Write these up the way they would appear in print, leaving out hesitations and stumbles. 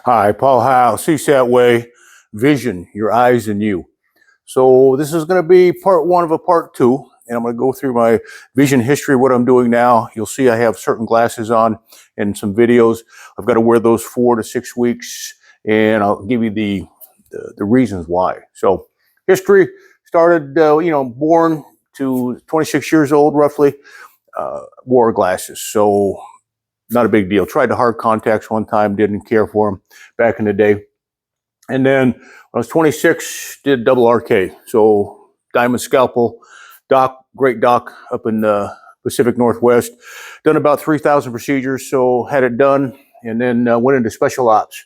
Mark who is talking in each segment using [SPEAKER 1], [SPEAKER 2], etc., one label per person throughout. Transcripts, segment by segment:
[SPEAKER 1] Hi, Paul Howe, CSAT Way, Vision, Your Eyes and You. So this is going to be part one of a part two, and I'm going to go through my vision history, what I'm doing now. You'll see I have certain glasses on in some videos. I've got to wear those 4 to 6 weeks, and I'll give you the reasons why. So history started, born to 26 years old, roughly, wore glasses. So not a big deal. Tried the hard contacts one time, didn't care for them back in the day. And then when I was 26, did double RK. So diamond scalpel, doc, great doc up in the Pacific Northwest. Done about 3,000 procedures, so had it done, and then went into special ops.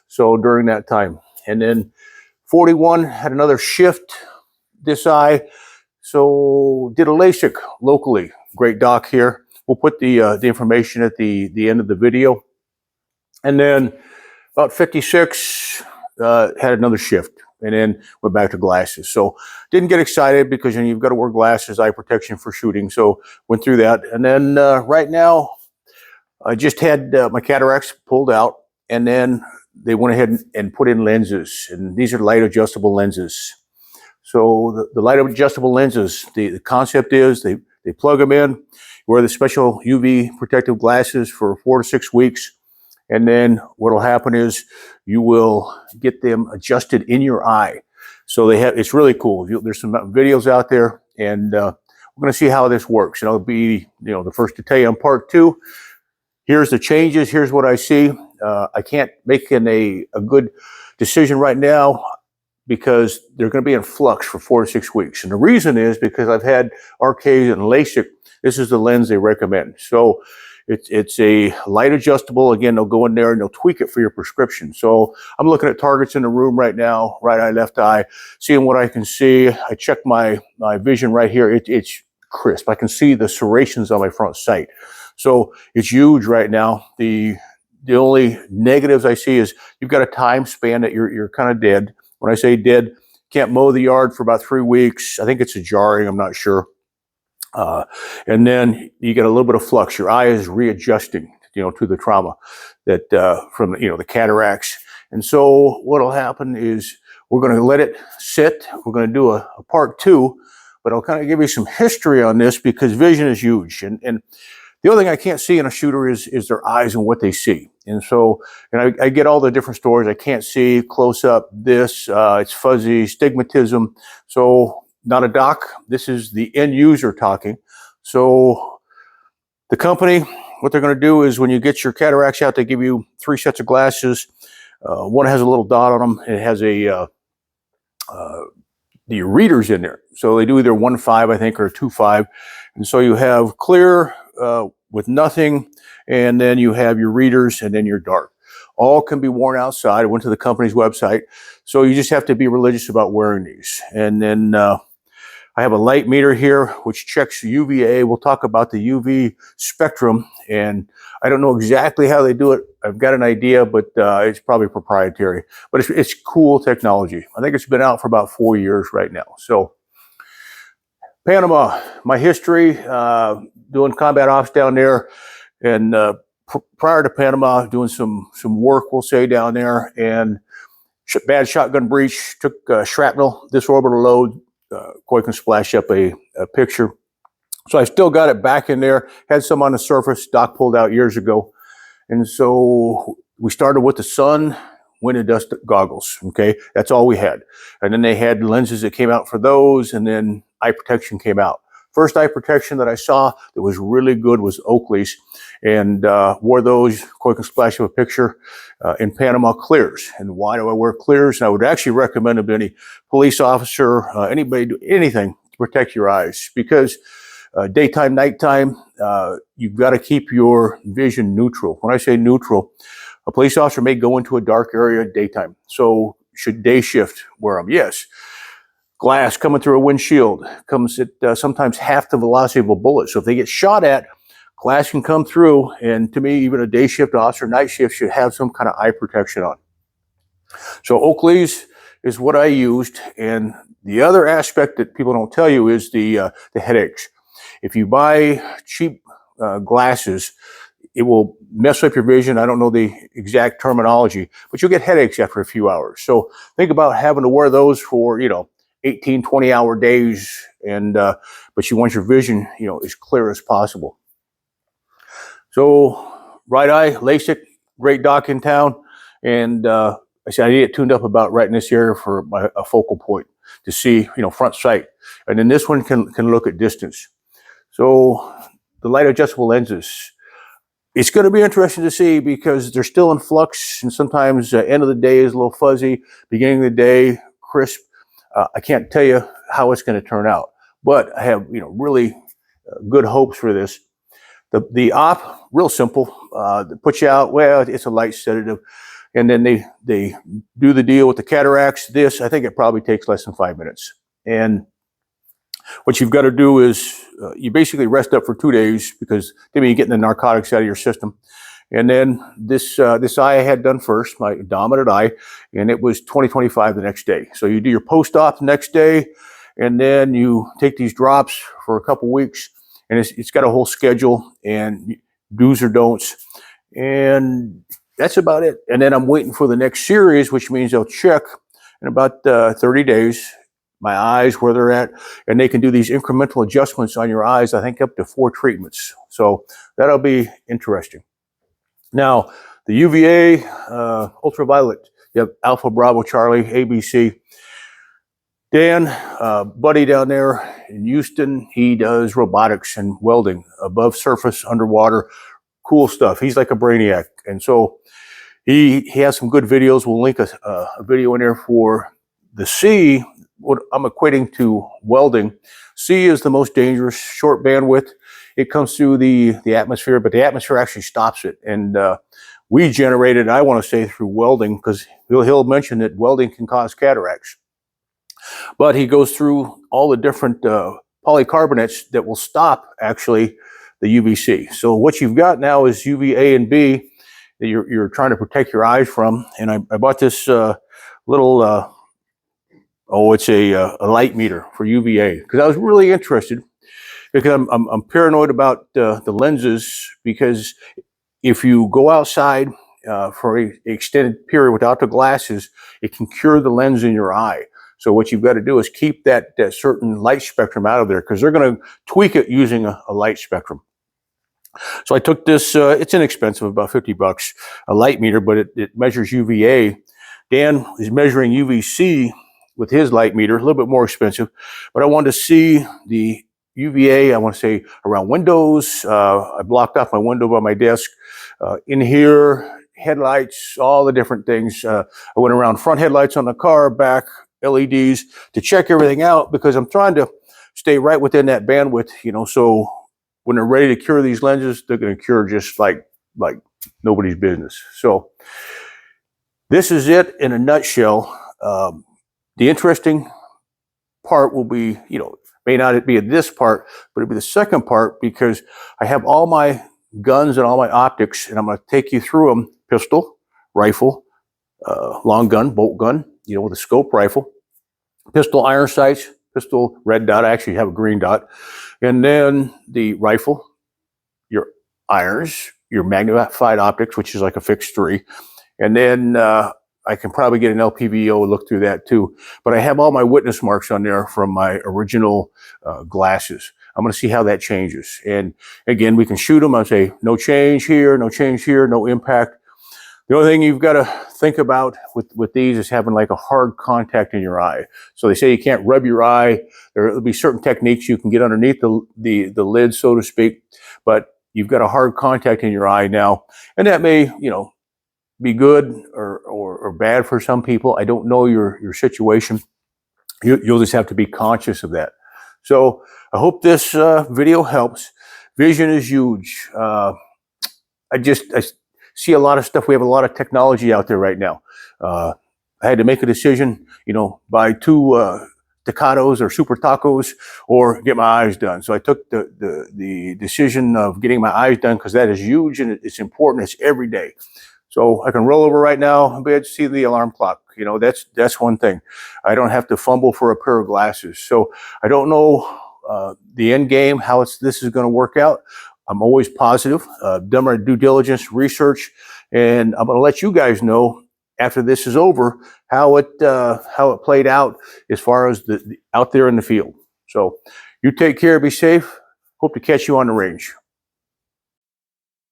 [SPEAKER 1] So during that time. And then 41, had another shift this eye. So did a LASIK locally. Great doc here. We'll put the information at the end of the video. And then about 56, had another shift, and then went back to glasses. So didn't get excited because you've got to wear glasses, eye protection for shooting. So went through that. And then right now, I just had my cataracts pulled out, and then they went ahead and put in lenses. And these are light adjustable lenses. So the light adjustable lenses, the concept is they plug them in, wear the special UV protective glasses for 4 to 6 weeks. And then what will happen is you will get them adjusted in your eye. So it's really cool. There's some videos out there, and we're going to see how this works. And I'll be, the first to tell you on part two. Here's the changes. Here's what I see. I can't make a good decision right now because they're going to be in flux for 4 to 6 weeks. And the reason is because I've had RKs and LASIK. This is the lens they recommend. So it's a light adjustable. Again, they'll go in there and they'll tweak it for your prescription. So I'm looking at targets in the room right now, right eye, left eye, seeing what I can see. I check my vision right here. It's crisp. I can see the serrations on my front sight. So it's huge right now. The only negatives I see is you've got a time span that you're kind of dead. When I say dead, can't mow the yard for about 3 weeks. I think it's a jarring. I'm not sure. And then you get a little bit of flux. Your eye is readjusting, to the trauma that from the cataracts. And so what'll happen is we're going to let it sit. We're going to do a part two, but I'll kind of give you some history on this because vision is huge. And the other thing I can't see in a shooter is their eyes and what they see. And so, I get all the different stories. I can't see close up this, it's fuzzy, stigmatism. So not a doc. This is the end user talking. So the company, what they're going to do is when you get your cataracts out, they give you 3 sets of glasses. One has a little dot on them. It has the readers in there. So they do either 1.5, I think, or 2.5. And so you have clear with nothing, and then you have your readers, and then your dark. All can be worn outside. I went to the company's website. So you just have to be religious about wearing these. And then I have a light meter here, which checks UVA. We'll talk about the UV spectrum, and I don't know exactly how they do it. I've got an idea, but it's probably proprietary. But it's cool technology. I think it's been out for about 4 years right now. So Panama, my history, doing combat ops down there, and prior to Panama, doing some work, we'll say, down there, and bad shotgun breach, took shrapnel, disorbital load, Koi can splash up a picture. So I still got it back in there, had some on the surface, doc pulled out years ago. And so we started with the sun, wind and dust goggles, okay? That's all we had. And then they had lenses that came out for those, and then eye protection came out. First eye protection that I saw that was really good was Oakley's, and wore those. Koi can splash up a picture in Panama clears. And why do I wear clears? And I would actually recommend it to any police officer, anybody do anything to protect your eyes, because daytime, nighttime, you've got to keep your vision neutral. When I say neutral, a police officer may go into a dark area at daytime. So should day shift wear them? Yes. Glass coming through a windshield comes at sometimes half the velocity of a bullet. So if they get shot at, glass can come through. And to me, even a day shift officer, night shift should have some kind of eye protection on. So Oakley's is what I used. And the other aspect that people don't tell you is the headaches. If you buy cheap glasses, it will mess up your vision. I don't know the exact terminology, but you'll get headaches after a few hours. So think about having to wear those for, 18, 20-hour days, and but you want your vision, as clear as possible. So right eye, LASIK, great doc in town, and I said I need it tuned up about right in this area for a focal point to see, front sight, and then this one can look at distance. So the light adjustable lenses. It's going to be interesting to see because they're still in flux, and sometimes the end of the day is a little fuzzy, beginning of the day crisp. I can't tell you how it's going to turn out, but I have really good hopes for this. The op, real simple. Put you out. Well, it's a light sedative, and then they do the deal with the cataracts. This, I think it probably takes less than 5 minutes. And what you've got to do is you basically rest up for 2 days because maybe you're getting the narcotics out of your system. And then this eye I had done first, my dominant eye, and it was 20/25 the next day. So you do your post-op the next day, and then you take these drops for a couple weeks, and it's got a whole schedule and do's or don'ts, and that's about it. And then I'm waiting for the next series, which means they'll check in about 30 days my eyes, where they're at, and they can do these incremental adjustments on your eyes, I think up to 4 treatments. So that'll be interesting. Now, the UVA, ultraviolet, you have Alpha, Bravo, Charlie, ABC. Dan, buddy down there in Houston, he does robotics and welding, above surface, underwater, cool stuff. He's like a brainiac. And so he has some good videos. We'll link a video in there for the C, what I'm equating to welding. C is the most dangerous, short bandwidth. It comes through the atmosphere, but the atmosphere actually stops it. And we generate it, I want to say, through welding, because he'll mention that welding can cause cataracts. But he goes through all the different polycarbonates that will stop, actually, the UVC. So what you've got now is UVA and B that you're trying to protect your eyes from. And I bought this little... it's a light meter for UVA, because I was really interested, because I'm paranoid about the lenses, because if you go outside for an extended period without the glasses, it can cure the lens in your eye. So what you've got to do is keep that certain light spectrum out of there, because they're going to tweak it using a light spectrum. So I took this, it's inexpensive, about $50, a light meter, but it measures UVA. Dan is measuring UVC with his light meter, a little bit more expensive, but I wanted to see the UVA, I want to say, around windows. I blocked off my window by my desk. In here, headlights, all the different things. I went around front headlights on the car, back LEDs, to check everything out, because I'm trying to stay right within that bandwidth, so when they're ready to cure these lenses, they're going to cure just like nobody's business. So this is it in a nutshell. The interesting part will be, may not be this part, but it'll be the second part, because I have all my guns and all my optics, and I'm going to take you through them: pistol, rifle, long gun, bolt gun, with a scope rifle, pistol iron sights, pistol red dot. I actually have a green dot. And then the rifle, your irons, your magnified optics, which is like a fixed 3. And then I can probably get an LPVO and look through that too. But I have all my witness marks on there from my original glasses. I'm going to see how that changes. And again, we can shoot them. I say, no change here, no change here, no impact. The only thing you've got to think about with these is having like a hard contact in your eye. So they say you can't rub your eye. There'll be certain techniques you can get underneath the lid, so to speak. But you've got a hard contact in your eye now. And that may, be good or bad for some people. I don't know your situation. You'll just have to be conscious of that. So I hope this video helps. Vision is huge. I see a lot of stuff. We have a lot of technology out there right now. I had to make a decision, buy 2 Tacatos or Super Tacos or get my eyes done. So I took the decision of getting my eyes done, because that is huge and it's important. It's every day. So I can roll over right now and be able to see the alarm clock. That's one thing. I don't have to fumble for a pair of glasses. So I don't know the end game, how this is going to work out. I'm always positive, done my due diligence, research, and I'm going to let you guys know after this is over how it played out as far as the out there in the field. So you take care, be safe. Hope to catch you on the range.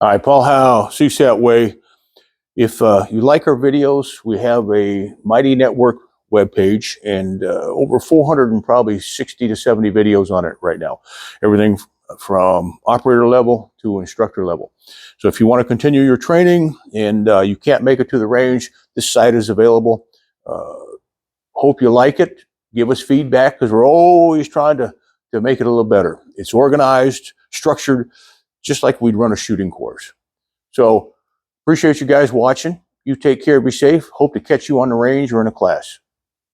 [SPEAKER 1] All right, Paul Howe, CSAT Way. If you like our videos, we have a Mighty Network webpage and over 400 and probably 60 to 70 videos on it right now. Everything from operator level to instructor level. So if you want to continue your training and you can't make it to the range, this site is available. Hope you like it. Give us feedback because we're always trying to make it a little better. It's organized, structured, just like we'd run a shooting course. So appreciate you guys watching. You take care, be safe. Hope to catch you on the range or in a class.